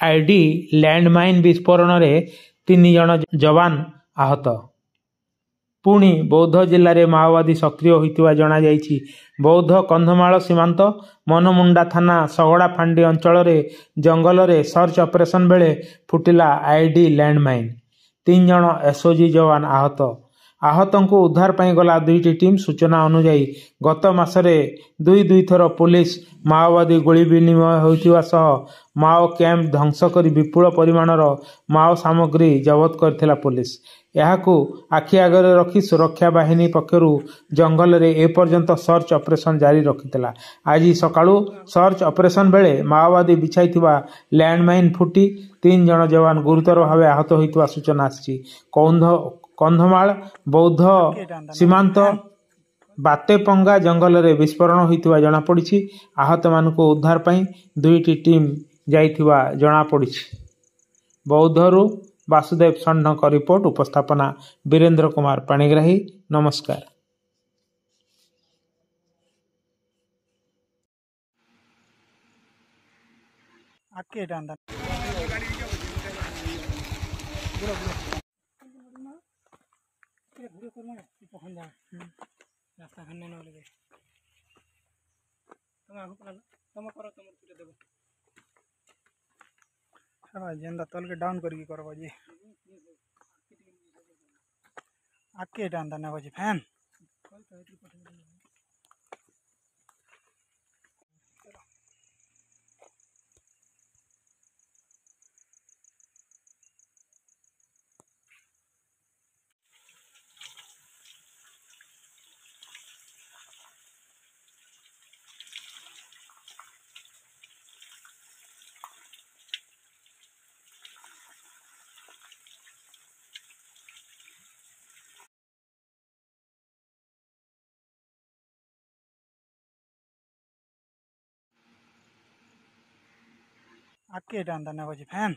ID landmine विस्फोरण में 3 जन जवान आहत। पुणी बौद्ध जिले में माओवादी सक्रिय होता जणाई। बौद्ध कंधमाल सीमांत मनमुंडा थाना सगड़ा फांडी अंचल जंगल में सर्च ऑपरेशन बेले फुटिला आईडी लैंडमाइन। 3 जन एसओजी जवान आहत। आहतों को उद्धार पाई गला 2टी टीम। सूचना अनुसार गत मासरे 2 थर पुलिस माओवादी गोली विनिमय होइतिबा सह माओ कैंप ध्वंस कर विपुल परिमाणर माओ सामग्री जबत करथिला पुलिस। यहाकू आखि आगरे रखी सुरक्षा बाहिनी पक्षर जंगल में एपर्यंत सर्च ऑपरेशन जारी रखिथिला। आज सकाळू सर्च ऑपरेशन बेले माओवादी बिछाइथिबा लैंडमाइन फुटी 3 जन जवान गुरुतर भाव आहत होइतिबा सूचना आछि। कंधमाल बौद्ध सीमांत बातेपंगा जंगल में विस्फोरण होइतिबा जणा पड़िछि। आहत मानक उद्धार पाई 2टी टीम जाइथिबा जणा पड़िछि। बौद्धरू वासुदेव षण्ढ रिपोर्ट। उपस्थापना वीरेंद्र कुमार पाणिग्राही। नमस्कार। जेंदा तल के डाउन करके करबा जी आके डांदा ना बजे फैन आके डांदा ना बजे फैन